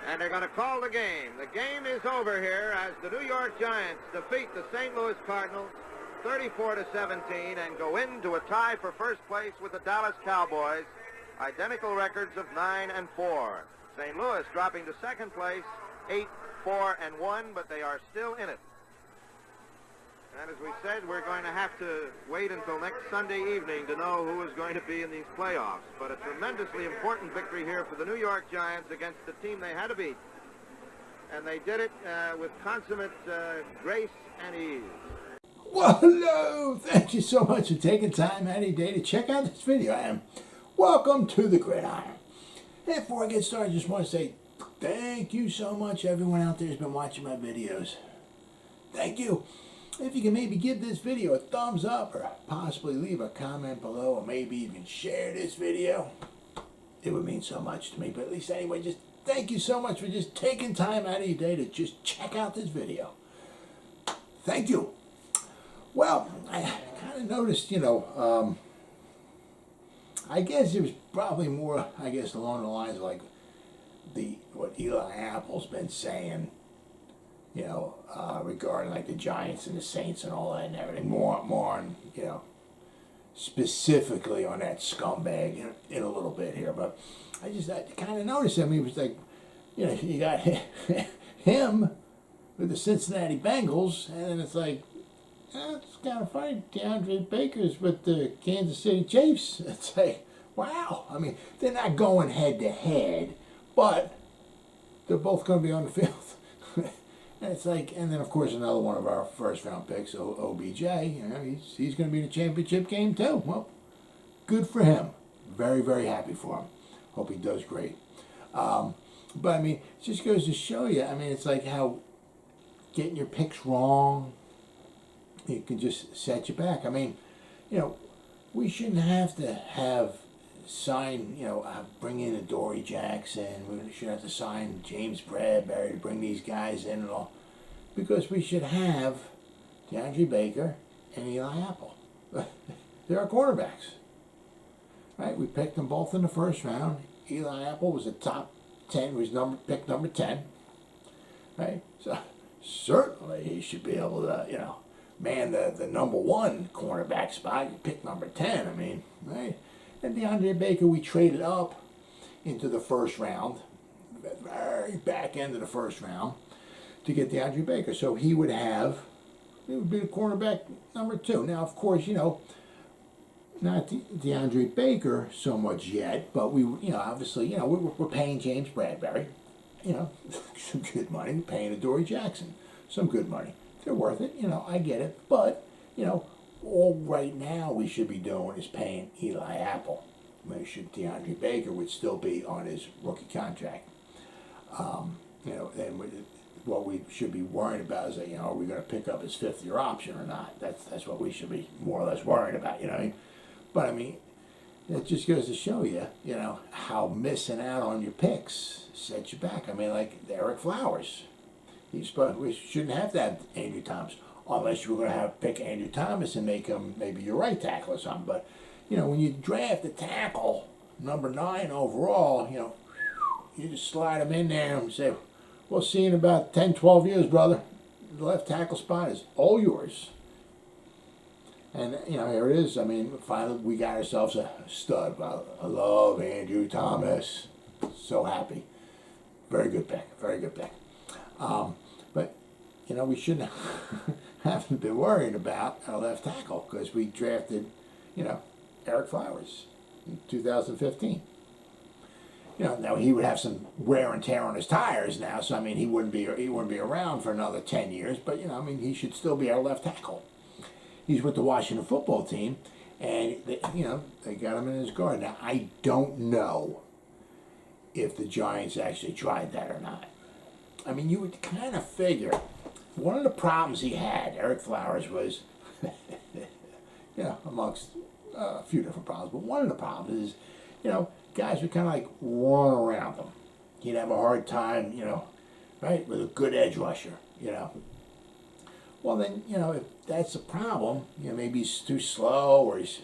And they're going to call the game. The game is over here as the New York Giants defeat the St. Louis Cardinals 34-17 and go into a tie for first place with the Dallas Cowboys. Identical records of 9-4. St. Louis dropping to second place, 8-4-1, but they are still in it. And as we said, we're going to have to wait until next Sunday evening to know who is going to be in these playoffs. But a tremendously important victory here for the New York Giants against the team they had to beat. And they did it with consummate grace and ease. Well, hello! Thank you so much for taking time out of your day to check out this video. And welcome to the Gridiron. And before I get started, I just want to say thank you so much, everyone out there who's been watching my videos. Thank you. If you can maybe give this video a thumbs up or possibly leave a comment below or maybe even share this video, it would mean so much to me. But at least anyway, just thank you so much for just taking time out of your day to just check out this video. Thank you. Well, I kind of noticed, I guess it was probably more, along the lines of like what Eli Apple's been saying, regarding like the Giants and the Saints and all that and everything, more on, specifically on that scumbag in a little bit here. But I kind of noticed him. He was like, you got him with the Cincinnati Bengals, and then it's like, it's kind of funny, Deandre Baker's with the Kansas City Chiefs. It's like, wow. I mean, they're not going head to head, but they're both going to be on the field. And it's like, and then of course another one of our first round picks, OBJ, he's going to be in the championship game too. Well, good for him. Very, very happy for him. Hope he does great. But I mean, it just goes to show you, it's like how getting your picks wrong, it can just set you back. We shouldn't have to bring in Adoree Jackson. We shouldn't have to sign James Bradbury to bring these guys in and all. Because we should have Deandre Baker and Eli Apple. They're our quarterbacks. Right? We picked them both in the first round. Eli Apple was a top 10, was pick number 10. Right? So certainly he should be able to, man the number one cornerback spot. You pick number 10, right? And Deandre Baker, we traded up into the first round, very back end of the first round, to get Deandre Baker. So he would be the cornerback number 2. Now, of course, not Deandre Baker so much yet, but we, obviously, we're paying James Bradbury, some good money. We're paying Adoree Jackson some good money. They're worth it, I get it. But, all right now we should be doing is paying Eli Apple. Deandre Baker would still be on his rookie contract. Then what we should be worrying about is that, are we going to pick up his fifth-year option or not? That's what we should be more or less worried about, But, it just goes to show you, how missing out on your picks sets you back. Like Eric Flowers. We shouldn't have to have Andrew Thomas, unless you were going to pick Andrew Thomas and make him maybe your right tackle or something. But, when you draft a tackle, number 9 overall, you just slide him in there and say, we'll see you in about 10, 12 years, brother. The left tackle spot is all yours. And, here it is. Finally we got ourselves a stud. I love Andrew Thomas. So happy. Very good pick. Very good pick. But, we shouldn't have been worried about our left tackle because we drafted, Eric Flowers in 2015. Now he would have some wear and tear on his tires now, so he wouldn't be around for another 10 years. But he should still be our left tackle. He's with the Washington football team, and they got him in his guard. Now I don't know if the Giants actually tried that or not. You would kind of figure one of the problems he had, Eric Flowers, was, amongst a few different problems, but one of the problems is, guys would kind of like run around him. He'd have a hard time, right, with a good edge rusher, Well, then, if that's a problem, maybe he's too slow or he's,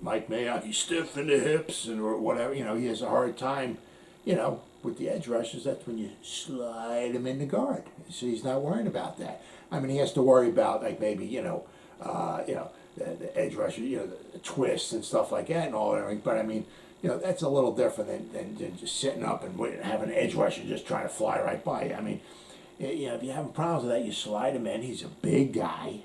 Mike Mayock, he's stiff in the hips or whatever, he has a hard time, with the edge rushers, that's when you slide him in the guard. So he's not worried about that. I mean, he has to worry about, like, maybe, the edge rusher, the twists and stuff like that and all that. But, I mean, that's a little different than just sitting up and having an edge rusher just trying to fly right by you. I mean, if you're having problems with that, you slide him in. He's a big guy.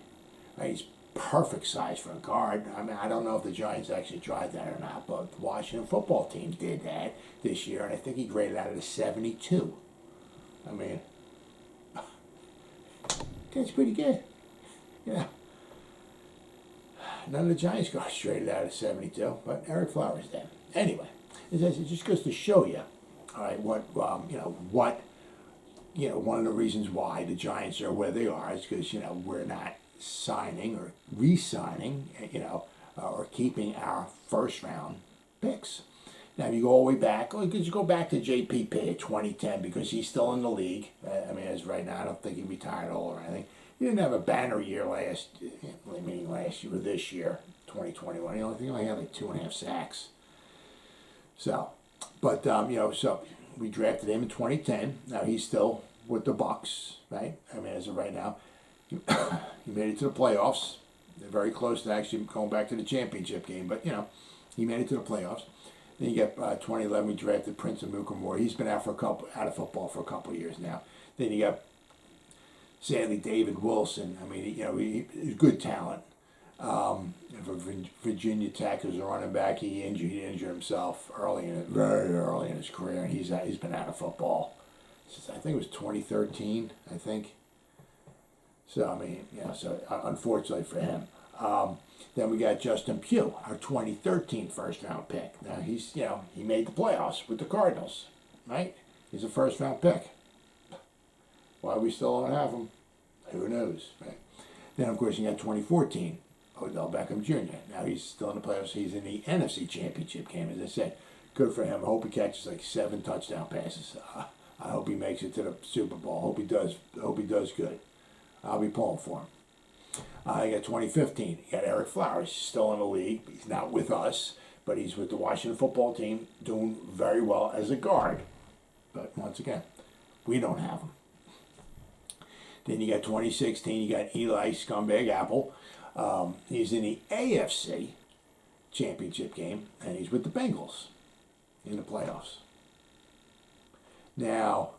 Right? He's perfect size for a guard. I mean, I don't know if the Giants actually tried that or not, but the Washington football team did that this year, and I think he graded out at a 72. I mean, that's pretty good. None of the Giants guards graded out at 72, but Eric Flowers did. Anyway, it just goes to show you, all right, one of the reasons why the Giants are where they are is because, we're not signing or re-signing, or keeping our first-round picks. Now, if you go all the way back, because you go back to J.P. Paye 2010, because he's still in the league. I mean, as right now, I don't think he retired at all or anything. He didn't have a banner year last year or this year, 2021. He only had like 2.5 sacks. So, but, so we drafted him in 2010. Now, he's still with the Bucs, right? I mean, as of right now. He made it to the playoffs. They're very close to actually going back to the championship game, but, he made it to the playoffs. Then you get 2011, we drafted Prince Amukamara. He's been out of football for a couple of years now. Then you got, sadly, David Wilson. I mean, he's good talent. For Virginia Tech as a running back, he injured himself very early in his career, and he's been out of football since, I think it was 2013, I think. So, I mean, unfortunately for him. Then we got Justin Pugh, our 2013 first-round pick. Now, he made the playoffs with the Cardinals, right? He's a first-round pick. Why we still don't have him, who knows, right? Then, of course, you got 2014, Odell Beckham Jr. Now, he's still in the playoffs. He's in the NFC Championship game, as I said. Good for him. I hope he catches like 7 touchdown passes. I hope he makes it to the Super Bowl. I hope he does good. I'll be pulling for him. You got 2015. You got Eric Flowers. He's still in the league. He's not with us, but he's with the Washington football team, doing very well as a guard. But once again, we don't have him. Then you got 2016. You got Eli Scumbag Apple. He's in the AFC championship game, and he's with the Bengals in the playoffs. Now,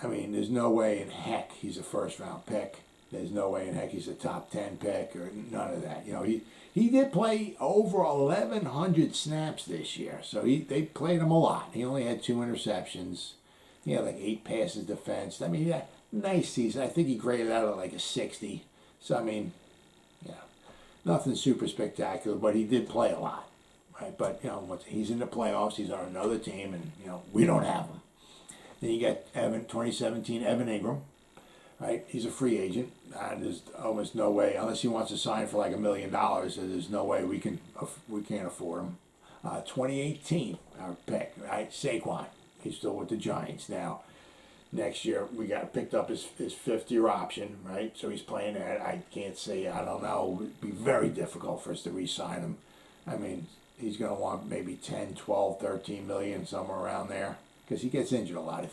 I mean, there's no way in heck he's a first-round pick. There's no way in heck he's a top 10 pick or none of that. He did play over 1,100 snaps this year, so they played him a lot. He only had 2 interceptions. He had like 8 passes defensed. I mean, yeah, nice season. I think he graded out at like a 60. So, I mean, nothing super spectacular, but he did play a lot, right? But, he's in the playoffs. He's on another team, and, we don't have him. Then you got 2017, Evan Ingram, right? He's a free agent. There's almost no way, unless he wants to sign for like $1 million, there's no way we can't afford him. 2018, our pick, right? Saquon. He's still with the Giants now. Next year, we got picked up his 5th-year option, right? So he's playing that. I can't say, I don't know. It would be very difficult for us to re-sign him. I mean, he's going to want maybe 10, 12, 13 million, somewhere around there, because he gets injured a lot. If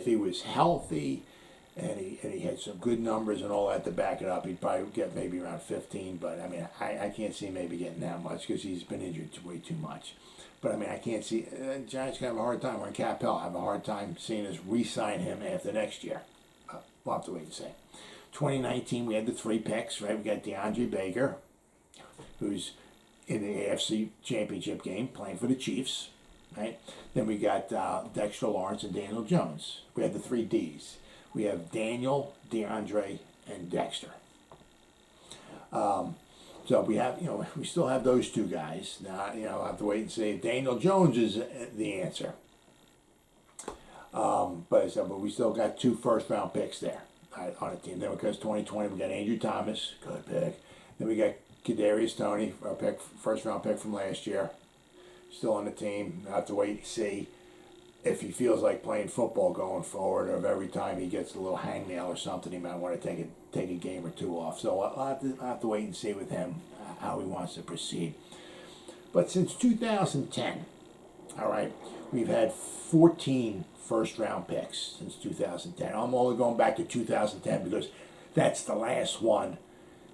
he was healthy and he had some good numbers and all that to back it up, he'd probably get maybe around 15. But, I mean, I can't see him maybe getting that much because he's been injured way too much. But, I mean, I can't see. Giants can have a hard time. We're in cap hell. I have a hard time seeing us re-sign him after next year. We'll have to wait and see. 2019, we had the 3 picks, right? We got Deandre Baker, who's in the AFC Championship game playing for the Chiefs, right? Then we got Dexter Lawrence and Daniel Jones. We had the 3 Ds. We have Daniel, DeAndre, and Dexter. So we have, we still have those 2 guys. Now, I'll have to wait and see if Daniel Jones is the answer. But we still got 2 first-round picks there on the team. Then because 2020, we got Andrew Thomas, good pick. Then we got Kadarius Toney, our first-round pick from last year, still on the team. I'll have to wait and see if he feels like playing football going forward, or if every time he gets a little hangnail or something, he might want to take a game or 2 off. So I'll have to wait and see with him how he wants to proceed. But since 2010, all right, we've had 14 first-round picks since 2010. I'm only going back to 2010 because that's the last one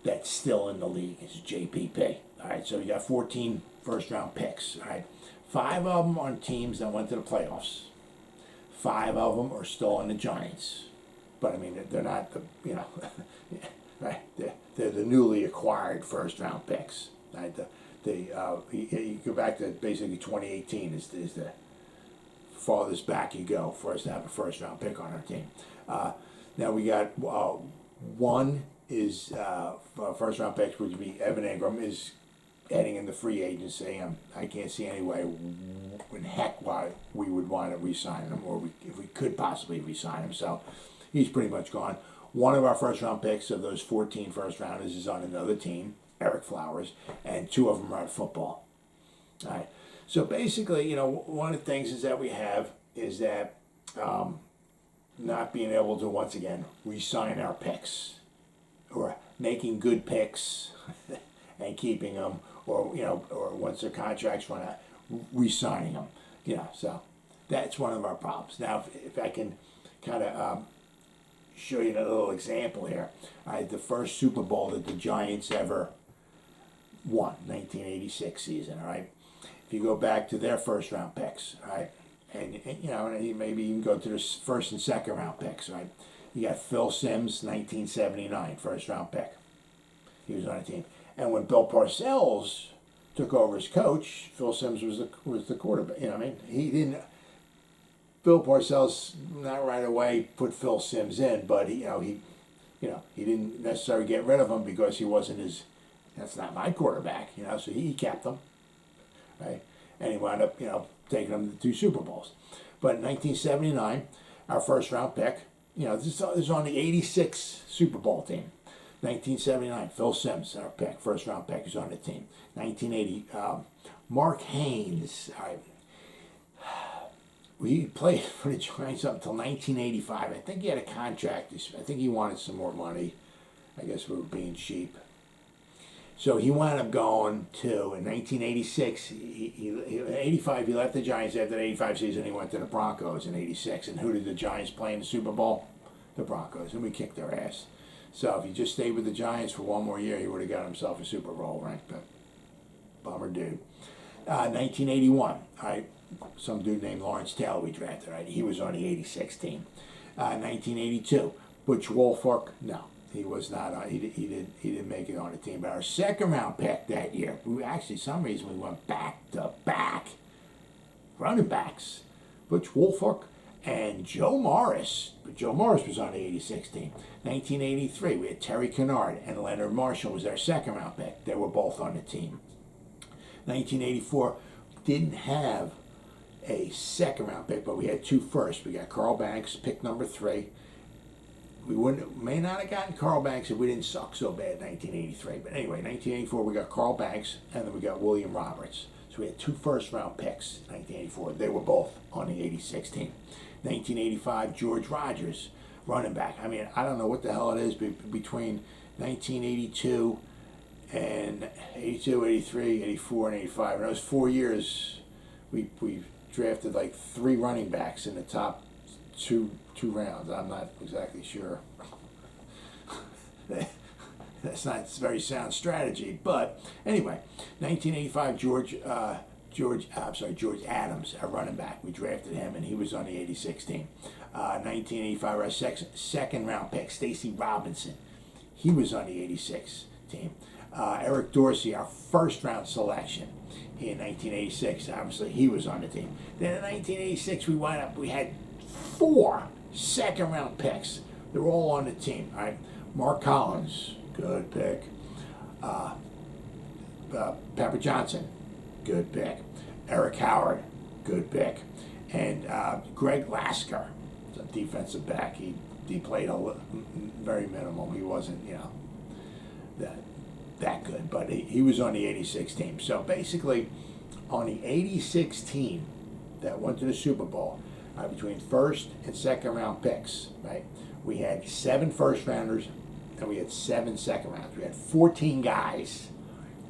that's still in the league. It's JPP. All right, so you got 14 first-round picks. All right, 5 of them on teams that went to the playoffs. 5 of them are still on the Giants. But I mean, they're not the, right? They're the newly acquired first-round picks. Right? You go back to basically 2018 is the farthest back you go for us to have a first-round pick on our team. Now we got one is first-round picks, which would be Evan Ingram, is heading into free agency. I can't see any way in heck why we would want to re-sign him, or if we could possibly re-sign him. So he's pretty much gone. One of our first-round picks of those 14 first-rounders is on another team, Eric Flowers, and 2 of them are at football. All right. So basically, one of the things is that we have is that not being able to, once again, re-sign our picks, or making good picks and keeping them, or once their contracts run out, re-signing them. So that's one of our problems. Now, if I can kind of show you a little example here. The first Super Bowl that the Giants ever won, 1986 season, all right? If you go back to their first round picks, all right, and maybe you can go to the first and second round picks, right? You got Phil Simms, 1979, first round pick. He was on a team. And when Bill Parcells took over as coach, Phil Simms was the quarterback. He didn't. Bill Parcells not right away put Phil Simms in, but he didn't necessarily get rid of him because he wasn't his. That's not my quarterback, So he kept him, right? And he wound up, taking them to 2 Super Bowls. But in 1979, our first round pick, this is on the '86 Super Bowl team. 1979, Phil Simms, our pick, first round pick, is on the team. 1980, Mark Haynes, all right. We played for the Giants up until 1985. I think he had a contract. I think he wanted some more money. I guess we were being cheap. So he wound up going to, in 1986, 85, he left the Giants after the 85 season. He went to the Broncos in 86. And who did the Giants play in the Super Bowl? The Broncos. And we kicked their ass. So if he just stayed with the Giants for one more year, he would have got himself a Super Bowl ring. But bummer dude. 1981, all right. Some dude named Lawrence Taylor we drafted, right? He was on the '86 team. 1982, Butch Wolfolk, no, he was not on. He didn't make it on the team. But our second round pick that year, some reason we went back to back running backs, Butch Wolfolk and Joe Morris. But Joe Morris was on the '86 team. 1983, we had Terry Kennard and Leonard Marshall was our second round pick. They were both on the team. 1984, didn't have a second round pick, but we had 2 firsts. We got Carl Banks, pick number 3. We may not have gotten Carl Banks if we didn't suck so bad in 1983. But anyway, 1984 we got Carl Banks, and then we got William Roberts. So we had 2 first round picks in 1984. They were both on the '86 team. 1985, George Rogers, running back. I don't know what the hell it is between 1982 and 82, 83, 84, and 85. In those 4 years, we drafted like 3 running backs in the top two rounds. I'm not exactly sure. That's not a very sound strategy. But anyway, 1985, George Adams, our running back. We drafted him, and he was on the '86 team. 1985, our second round pick, Stacy Robinson. He was on the '86 team. Eric Dorsey, our first round selection in 1986. Obviously, he was on the team. Then in 1986, we had 4 second round picks. They were all on the team. All right, Mark Collins, good pick. Pepper Johnson, good pick. Eric Howard, good pick. And Greg Lasker, a defensive back. He played very minimal. He wasn't, that good, but he was on the '86 team. So basically, on the '86 team that went to the Super Bowl, between first and second round picks, right? We had 7 first rounders and we had 7 second rounders. We had 14 guys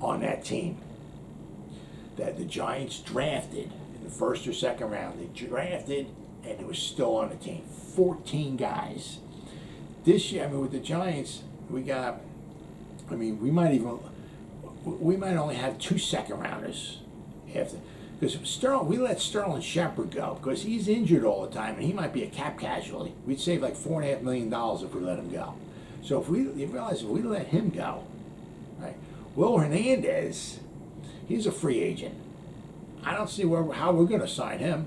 on that team that the Giants drafted in the first or second round. They drafted, and it was still on the team. 14 guys. This year, I mean, with the Giants, we got, I mean, we might only have 2 second rounders after. Because we let Sterling Shepard go because he's injured all the time and he might be a cap casualty. We'd save like $4.5 million if we let him go. So you realize if we let him go, right? Will Hernandez, he's a free agent. I don't see how we're going to sign him.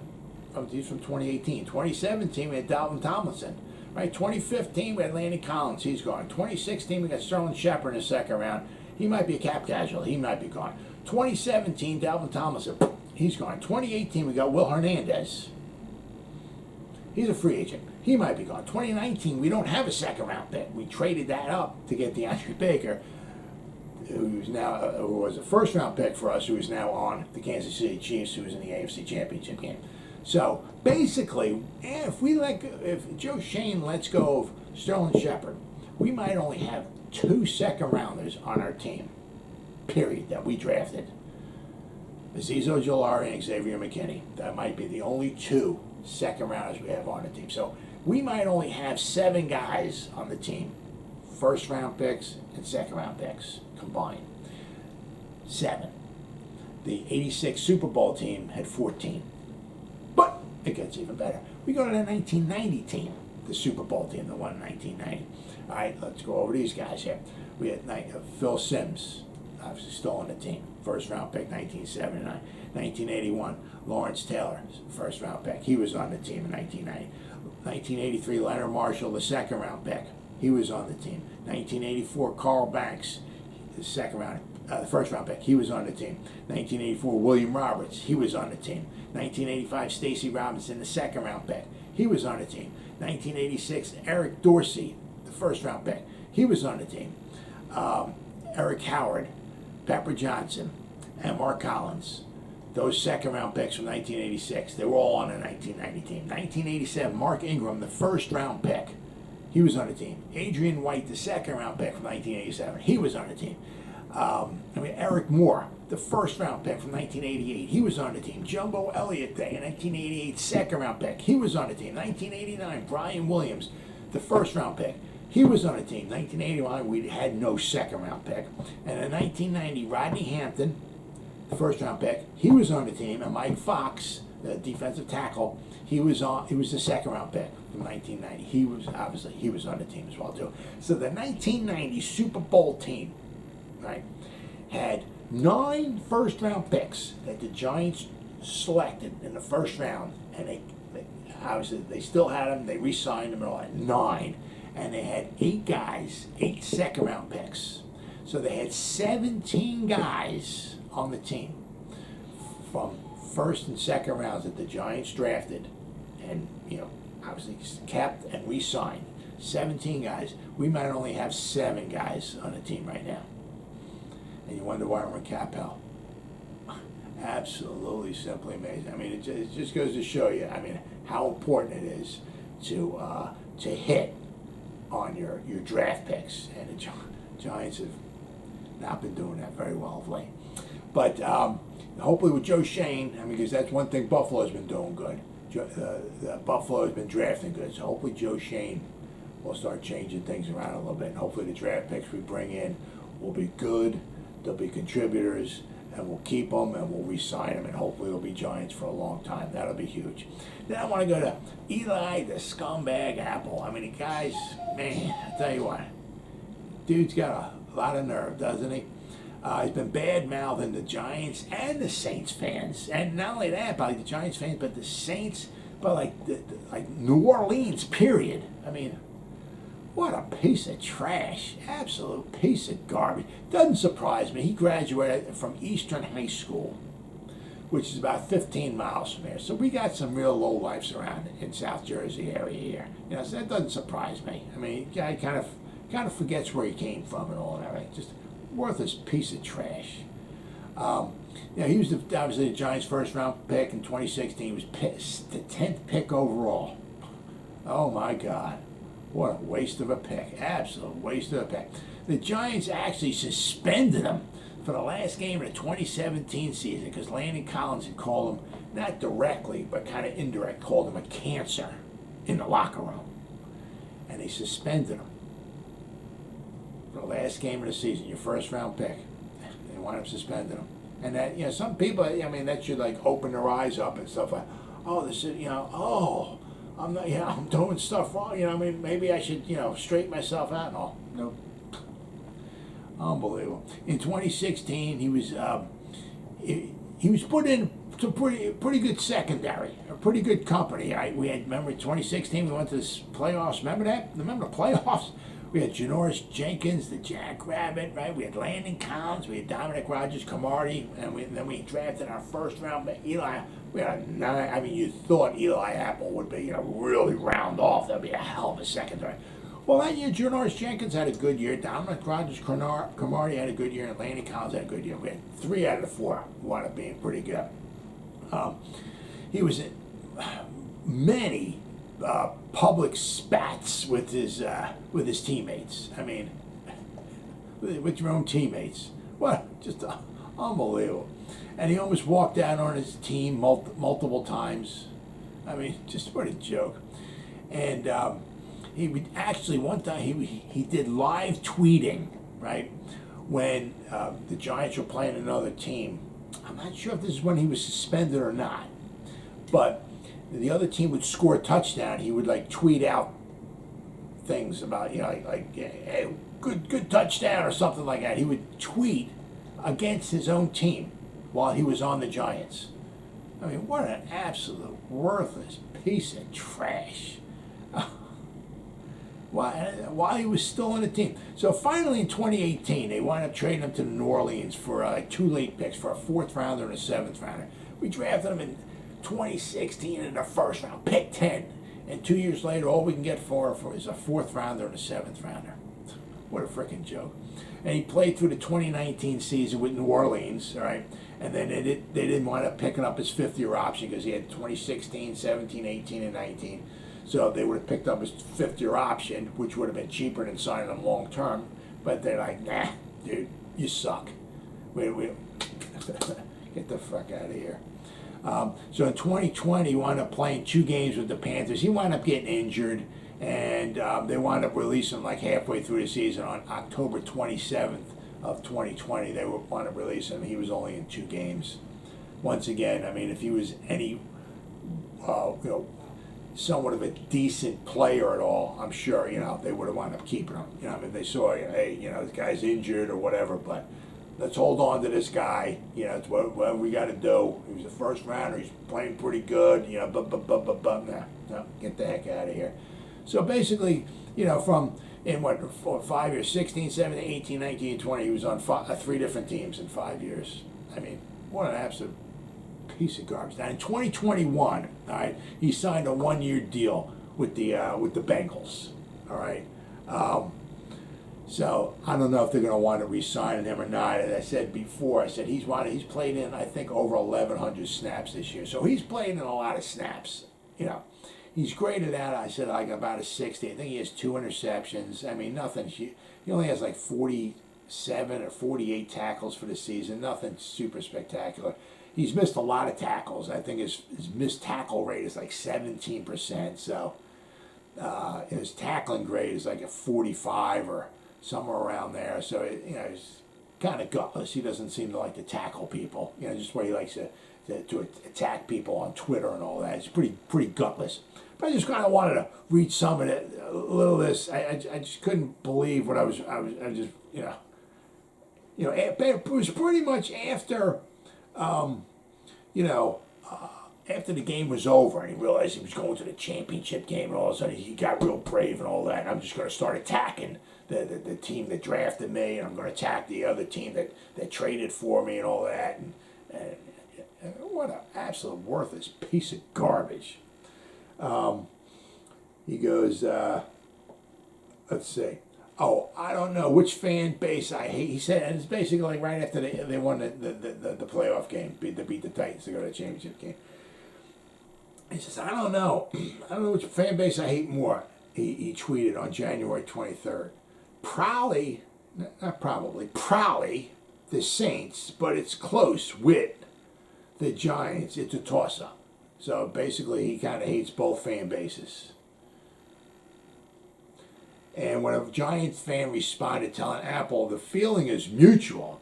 He's from 2018. 2017 we had Dalvin Tomlinson. Right? 2015 we had Landon Collins. He's gone. 2016 we got Sterling Shepard in the second round. He might be a cap casualty. He might be gone. 2017 Dalvin Tomlinson. He's gone. 2018, we got Will Hernandez. He's a free agent. He might be gone. 2019, we don't have a second round pick. We traded that up to get Deandre Baker, who was a first round pick for us, who is now on the Kansas City Chiefs, who was in the AFC Championship game. So basically, if Joe Schoen lets go of Sterling Shepard, we might only have 2 second rounders on our team, period, that we drafted. Azeez Ojulari and Xavier McKinney. That might be the only 2 second rounders we have on the team. So we might only have 7 guys on the team. First round picks and second round picks combined. 7. The 86 Super Bowl team had 14. But it gets even better. We go to the 1990 team, the Super Bowl team, the one in 1990. All right, let's go over these guys here. We had Phil Simms, obviously still on the team. First round pick, 1979. 1981, Lawrence Taylor, first round pick. He was on the team in 1990. 1983, Leonard Marshall, the second round pick. He was on the team. 1984, Carl Banks, the first round pick. He was on the team. 1984, William Roberts. He was on the team. 1985, Stacy Robinson, the second round pick. He was on the team. 1986, Eric Dorsey, the first round pick. He was on the team. Eric Howard, Pepper Johnson, and Mark Collins. Those second round picks from 1986. They were all on the 1990 team. 1987, Mark Ingram, the first round pick. He was on the team. Adrian White, the second round pick from 1987. He was on the team. Eric Moore, the first round pick from 1988. He was on the team. Jumbo Elliott Day, a 1988 second round pick. He was on the team. 1989, Brian Williams, the first round pick. He was on the team. 1981, we had no second round pick. And in 1990, Rodney Hampton, the first round pick, he was on the team. And Mike Fox, the defensive tackle, he was the second round pick from 1990. He was on the team as well too. So the 1990 Super Bowl team, right, had 9 first round picks that the Giants selected in the first round, and they still had them. They re-signed them and all that. 9. And they had 8 guys, 8 second round picks. So they had 17 guys on the team from first and second rounds that the Giants drafted and, obviously kept and re-signed. 17 guys. We might only have 7 guys on the team right now. And you wonder why we're in cap hell. Absolutely simply amazing. I mean, it just goes to show you, how important it is to hit on your draft picks, and the Giants have not been doing that very well of late. But hopefully with Joe Schoen, because that's one thing Buffalo's been doing good. Buffalo has been drafting good, so hopefully Joe Schoen will start changing things around a little bit. And hopefully the draft picks we bring in will be good, they'll be contributors, and we'll keep them and we'll re-sign them, and hopefully they'll be Giants for a long time. That'll be huge. Then I want to go to Eli, the scumbag Apple. The guy's, man, I tell you what, dude's got a lot of nerve, doesn't he? He's been bad-mouthing the Giants and the Saints fans, and not only that, but the Giants fans, but the Saints, but like New Orleans, period. What a piece of trash. Absolute piece of garbage. Doesn't surprise me. He graduated from Eastern High School, which is about 15 miles from here. So we got some real lowlifes around in South Jersey area here. So that doesn't surprise me. The guy kind of forgets where he came from and all that, right? Just worthless piece of trash. He was obviously the Giants' first round pick in 2016. He was the 10th pick overall. Oh my God. What a waste of a pick. Absolute waste of a pick. The Giants actually suspended him for the last game of the 2017 season because Landon Collins had called him not directly, but kind of indirect, called him a cancer in the locker room. And they suspended him for the last game of the season, your first round pick. They wound up suspending him. And that, you know, some people, I mean, that should like open their eyes up and stuff like, oh, this is, you know, oh, I'm not, you know, I'm doing stuff wrong, you know, I mean, maybe I should, you know, straighten myself out and all. Nope. Unbelievable. In 2016, he was put in to pretty good secondary, a pretty good company. We had, remember 2016, we went to the playoffs. Remember that? Remember the playoffs? We had Janoris Jenkins, the Jackrabbit, right? We had Landon Collins, we had Dominic Rodgers-Cromartie, and then we drafted our first round pick, Eli. We had I mean, you thought Eli Apple would be, you know, really round off. That'd be a hell of a secondary. Well, that year, Janoris Jenkins had a good year. Dominic Rodgers-Cromartie had a good year, and Landon Collins had a good year. We had 3 out of the 4 wound up being pretty good. He was in many public spats with his teammates. I mean, with your own teammates. What? Just unbelievable. And he almost walked out on his team multiple times. I mean, just what a joke. And he would actually, one time he did live tweeting, right, when the Giants were playing another team. I'm not sure if this is when he was suspended or not, but the other team would score a touchdown. He would like tweet out things about, you know, like hey, good touchdown or something like that. He would tweet against his own team while he was on the Giants. I mean, what an absolute worthless piece of trash. While he was still on the team. So finally in 2018, they wound up trading him to New Orleans for like 2 late picks, for a 4th rounder and a 7th rounder. We drafted him in 2016 in the 1st round, pick 10. And 2 years later, all we can get for is a 4th rounder and a 7th rounder. What a freaking joke. And he played through the 2019 season with New Orleans, all right? And then they didn't wind up picking up his 5th-year option because he had 2016, 17, 18, and 19. So they would have picked up his 5th-year option, which would have been cheaper than signing him long term. But they're like, nah, dude, you suck. We get the fuck out of here. So in 2020, he wound up playing 2 games with the Panthers. He wound up getting injured, and they wound up releasing him like halfway through the season on October 27th of 2020. They wound up releasing him. He was only in 2 games. Once again, I mean, if he was any, somewhat of a decent player at all, I'm sure, you know, they would have wound up keeping him. You know, I mean, they saw, hey, you know, this guy's injured or whatever, but let's hold on to this guy. You know, it's what we got to do. He was a 1st rounder. He's playing pretty good. You know, no, get the heck out of here. So basically, you know, from in 5 years, 16, 17, 18, 19, 20, he was on 3 different teams in 5 years. I mean, what an absolute piece of garbage. Now in 2021, all right, he signed a 1-year deal with the Bengals. All right. So I don't know if they're going to want to re-sign him or not. As I said before, he's played in, I think, over 1,100 snaps this year. So he's played in a lot of snaps. You know, he's graded out, I said, like about a 60. I think he has 2 interceptions. I mean, nothing. He only has like 47 or 48 tackles for the season. Nothing super spectacular. He's missed a lot of tackles. I think his missed tackle rate is like 17%. So his tackling grade is like a 45 or somewhere around there. So, you know, he's kind of gutless. He doesn't seem to like to tackle people. You know, just where he likes to attack people on Twitter and all that. He's pretty gutless. But I just kind of wanted to read some of it, a little of this. I just couldn't believe what I just, you know, it was pretty much after, after the game was over and he realized he was going to the championship game and all of a sudden he got real brave and all that. And I'm just going to start attacking the team that drafted me, and I'm going to attack the other team that traded for me and all that. And what an absolute worthless piece of garbage. He goes, let's see. Oh, I don't know which fan base I hate. He said, and it's basically like right after they won the playoff game, beat the Titans to go to the championship game. He says, I don't know which fan base I hate more. He tweeted on January 23rd. Probably the Saints, but it's close with the Giants, it's a toss-up. So basically, he kind of hates both fan bases. And when a Giants fan responded telling Apple the feeling is mutual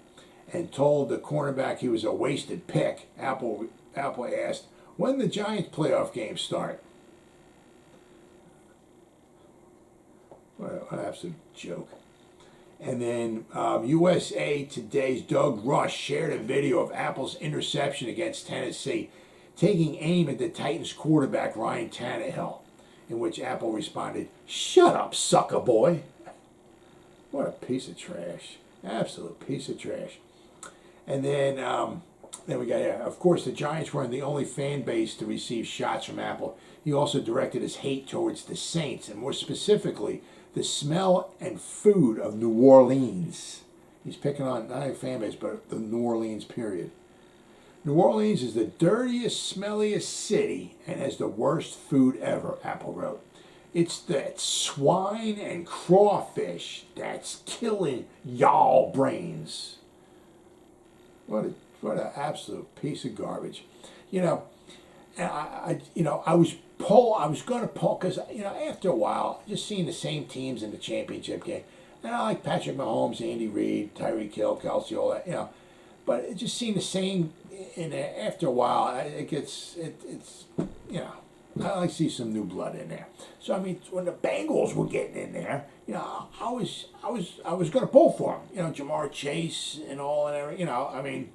and told the cornerback he was a wasted pick, Apple asked, when the Giants playoff games start? What an absolute joke. And then USA Today's Doug Rush shared a video of Apple's interception against Tennessee, taking aim at the Titans quarterback Ryan Tannehill, in which Apple responded, "Shut up, sucker boy." What a piece of trash. Absolute piece of trash. And then we got, of course, the Giants weren't the only fan base to receive shots from Apple. He also directed his hate towards the Saints, and more specifically, the smell and food of New Orleans. He's picking on not a fan base, but the New Orleans period. New Orleans is the dirtiest, smelliest city and has the worst food ever, Apple wrote. It's that swine and crawfish that's killing y'all brains. What an absolute piece of garbage. You know, and I was going to pull because, after a while, just seeing the same teams in the championship game. And I like Patrick Mahomes, Andy Reid, Tyreek Hill, Kelsey, all that, But it just seemed the same. And after a while, it's I like to see some new blood in there. So I mean, when the Bengals were getting in there, I was going to pull for them. Jamar Chase and all and everything.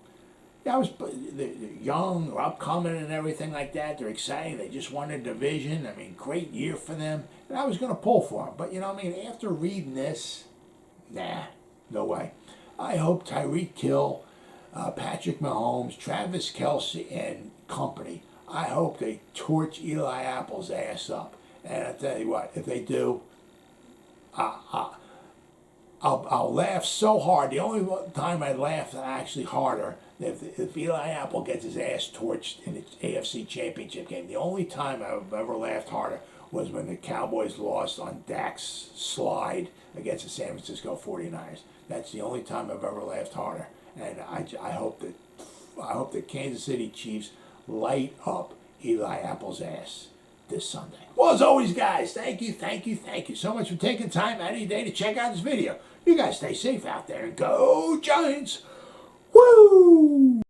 They're young, or upcoming, and everything like that. They're exciting. They just won their division. I mean, great year for them. And I was going to pull for them, but after reading this, nah, no way. I hope Tyreek Hill, Patrick Mahomes, Travis Kelsey, and company, I hope they torch Eli Apple's ass up. And I tell you what, if they do, I'll laugh so hard. The only time I laugh actually harder if Eli Apple gets his ass torched in the AFC Championship game. The only time I've ever laughed harder was when the Cowboys lost on Dak's slide against the San Francisco 49ers. That's the only time I've ever laughed harder. And I hope that Kansas City Chiefs light up Eli Apple's ass this Sunday. Well, as always, guys, thank you so much for taking time out of your day to check out this video. You guys stay safe out there and go Giants! Woo!